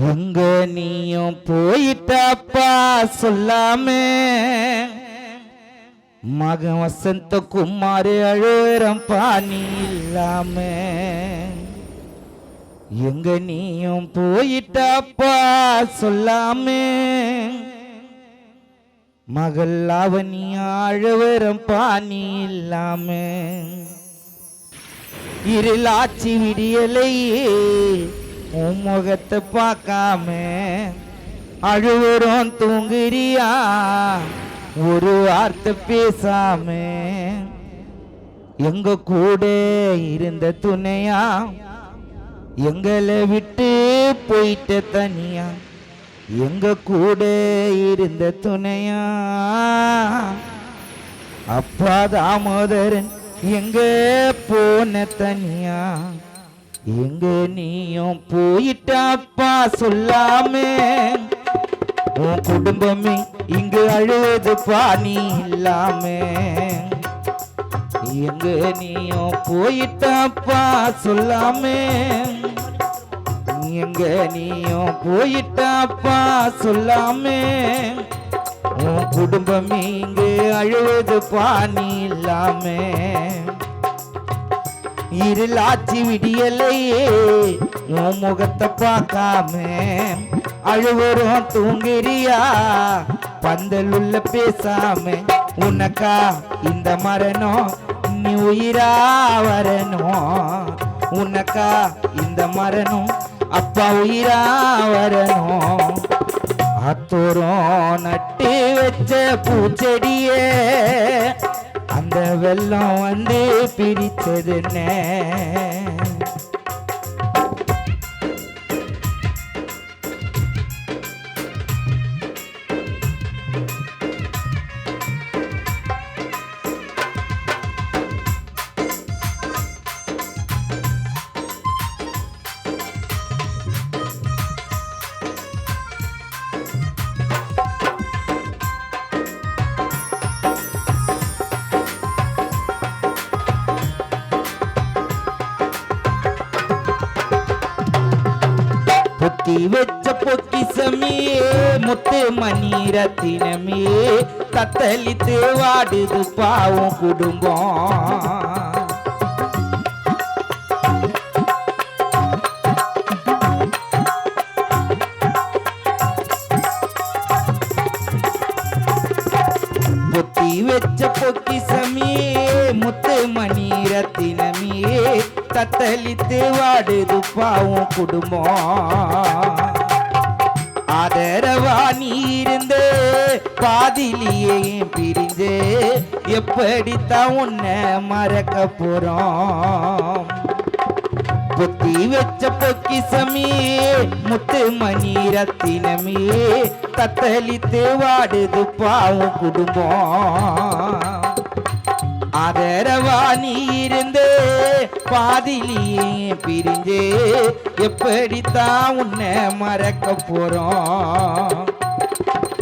எங்க நீயும் போயிட்டப்பா சொல்லாம மகன் வசந்த குமார் அழுறம் பாணி இல்லாம எங்க நீயும் போயிட்டப்பா சொல்லாம மகள் அவனி அழுவரம் பாணி இல்லாம இருளாச்சி விடியலையே உன் முகத்தை பார்க்காம அழுவரும் தூங்குறியா ஒரு வார்த்தை பேசாம எங்க கூட இருந்த துணையா எங்களை விட்டு போயிட்ட தனியா எங்க கூட இருந்த துணையா அப்பா தாமோதரன் எங்க போன தனியா எங்க நீயும் போயிட்டப்பா சொல்லாம உன் குடும்பமே இங்கு அழுவது பாணி இல்லாம எங்க நீயும் போயிட்டப்பா சொல்லாம எங்க நீயும் போயிட்டப்பா சொல்லாம உன் குடும்பமே இங்கு அழுவது பாணி இல்லாம இருளாச்சி விடியலையே உன் முகத்தை பார்க்காம அழுவரும் தூங்குறியா பந்தல் உள்ள பேசாம உனக்கா இந்த மரணம் நீ உயிரா வரணும் உனக்கா இந்த மரணம் அப்பா உயிரா வரணும் அத்தோரம் நட்டு வச்ச பூச்செடியே அந்த வெள்ளம் வந்து பிரிச்சதுன்னு பொத்தி வச்ச பொக்கிசமியே முத்து மணி ரத்தினமே தத்தளித்து வாடுது பாவம் குடும்பம் பொத்தி வச்ச பொக்கிசமியே முத்து மணி ரத்தினமே தத்தளித்து வாடுது பாவம் குடும்பம் ஆதரவா நீ இருந்த பாதிலியே பிரிந்து எப்படித்தான் உன்னை மறக்க போறோம் பொத்தி வச்ச பொக்கிசமியே முத்து மணி ரத்தினமே தத்தளித்து வாடுது பாவம் குடும்பம் ஆதரவா நீ இருந்து பாதிலியே பிரிஞ்சே எப்படித்தான் உன்னை மறக்க போறோம்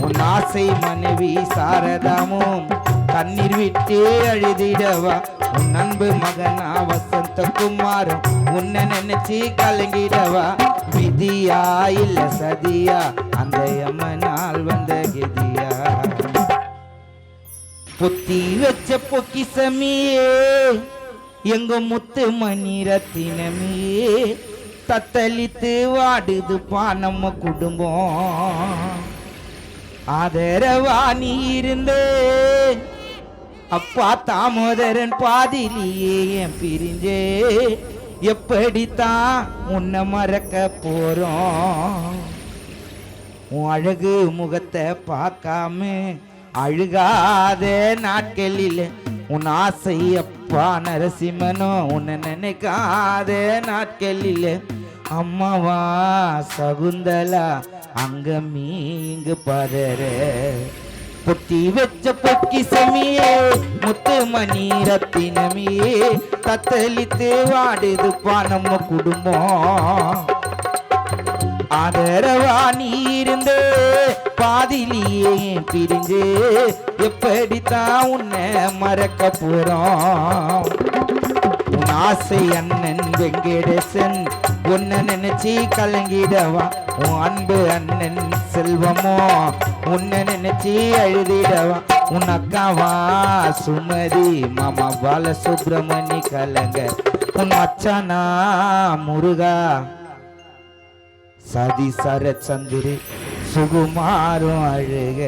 உன் ஆசை மனைவி சாரதாமும் கண்ணீர் விட்டே அழுதிடவா உன் அன்பு மகனா வசந்த குமாரும் உன்னை நினைச்சு கலங்கிடவா விதியா இல்ல சதியா அந்த எம்மனால் வந்த கதியா பொத்தி வச்ச பொக்கிசமியே எங்க முத்து மணி ரத்தினமே தத்தளித்து வாடுது நம்ம குடும்பம் ஆதரவா நீ இருந்தே அப்பா தாமோதரன் பாதிலியே என் பிரிஞ்சே எப்படித்தான் உன்னை மறக்க போறோம் உன் அழகு முகத்தை பார்க்காம அழுகாத நாட்களில் உன் ஆசை அப்பா நரசிம்மனோ உன்னை நினைக்காத நாட்களில் அம்மாவா சகுந்தலா அங்க மீங்கு பதற பொத்தி வச்ச பொக்கிசமியே முத்து மணி ரத்தினமே தத்தளித்து வாடுது நம்ம குடும்பம் ஆதரவா நீ இருந்து பாதிலியே பிரிஞ்சு எப்படித்தான் உன்னை மறக்க போறோம் உன் ஆசை அண்ணன் வெங்கடேசன் உன்னை நினைச்சி கலங்கிடவா உன் அன்பு அண்ணன் செல்வமோ உன்னை நினைச்சி அழுதிடவா உன் அக்காவா சுமதி மாமா பாலசுப்ரமணி கலங்க உன் மச்சானா முருகா சதி சரச்சந்திரி சுகுமாரும் அழுக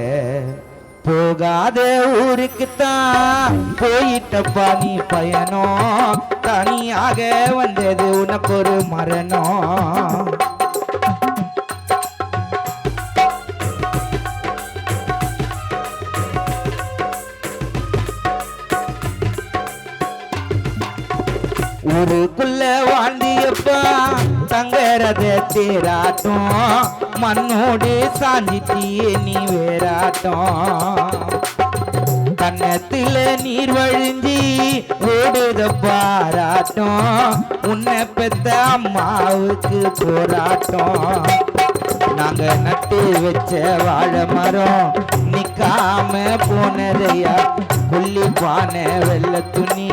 போகாத ஊருக்குத்தான் போயிட்டப்பா நீ பயணம் தனியாக வந்தது உனக்கு ஒரு மரணம் ஊருக்குள்ள வாழ்ந்தியப்பா தங்கரத தேராட்டம் மண்ணோடு சாஞ்சிட்டியே நீ வேறாட்டம் கன்னத்துல நீர் வழிஞ்சி ஓடுத பாராட்டம் உன்னை பெத்த அம்மாவுக்கு போராட்டம் நாங்க நட்டு வச்ச வாழை மரம் நிக்காம போனதையா கொல்லி பானை வெள்ள துணி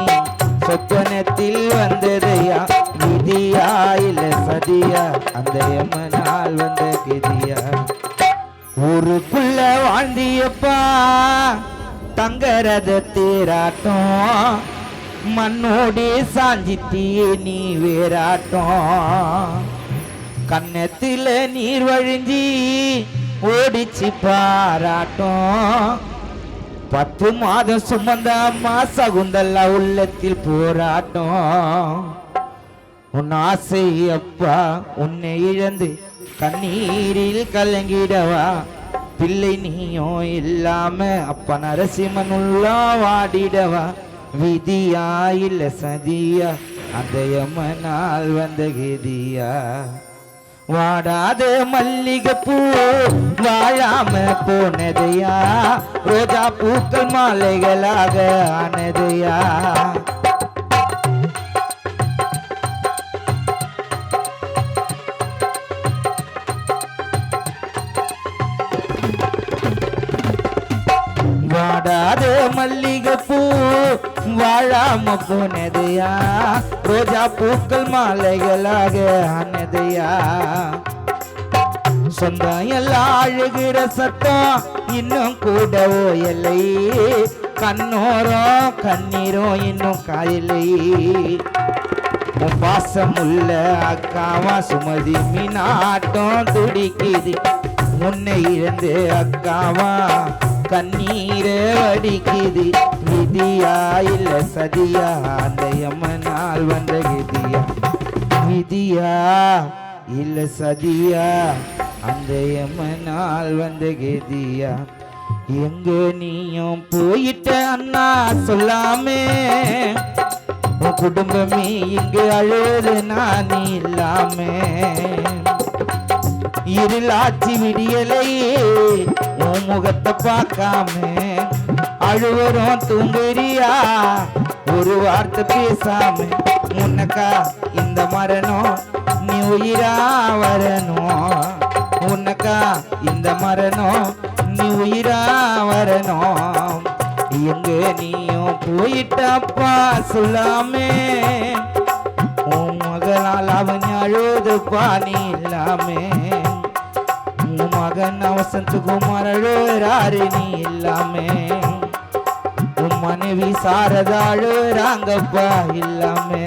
சொப்பனத்தில் வந்ததையா விதியா இல்ல சதியா அந்த எம்மனால் வந்த கதியா ஊருக்குள்ள வாழ்ந்தியப்பா தங்கரத தேராட்டம் மண்ணோடே சாஞ்சிட்டியே நீ வேறாட்டம் கன்னத்துல நீர் வழிஞ்சி ஓடிச்சு பாராட்டம் 10 மாதம் சுமந்த அம்மா சகுந்தல்லா உள்ளத்தில் போராட்டம் உன் ஆசை அப்பா உன்னை இழந்து கண்ணீரில் கலங்கிடவா பிள்ளை நீயும் இல்லாம அப்பா நரசிம்மன் உள்ளா வாடிடவா விதியா இல்ல சதியா அந்த யமனால் வந்த கதியா வாடாத மல்லிகைப்பூ வாழாம போனதையா ரோஜா பூக்கள் மாலைகளாக ஆனதையா வாடாத மல்லிகைப்பூ வாழாம போனதையா ரோஜா பூக்கள் மாலைகளாக ஆனதையா சொந்தம் எல்லாம் அழுகிற சத்தம் இன்னும் கூட ஓயலை கண்ணோரம் கண்ணீரும் இன்னும் காயலை பாசமுள்ள அக்காவா சுமதி மீனாட்டம் துடிக்குது உன்னை இழந்து அக்காவா கண்ணீரை வடிக்குது விதியா இல்ல சதியா அந்த யமனால் வந்த கதியா விதியா இல்ல சதியா அந்த யமனால் வந்த கதியா எங்க நீயும் போயிட்ட அண்ணா சொல்லாமே உன் குடும்பமே இங்கு அழுது நான் இல்லாமே இருளாச்சி விடியலையே உன் முகத்தை பார்க்காம அழுவரும் தூங்குறியா ஒரு வார்த்தை பேசாம உனக்கா இந்த மரணம் நீ உயிரா வரணும் உனக்கா இந்த மரணம் நீ உயிரா வரணும் எங்க நீயும் போயிட்டப்பா சொல்லாமே உன் மகளால் அவன் அழுது பாணி இல்லாமே உன் மகன் வசந்தகுமார் அழுறாரு நீ இல்லாமே உன் மனைவி சாரதா அழுறாங்கப்பா இல்லாமே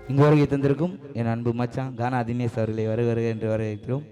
இங்கு வருகை தந்திருக்கும் என் அன்பு மச்சான் கானா தினேஷ் அவர்களை வருக என்று வரவேற்கிறோம்.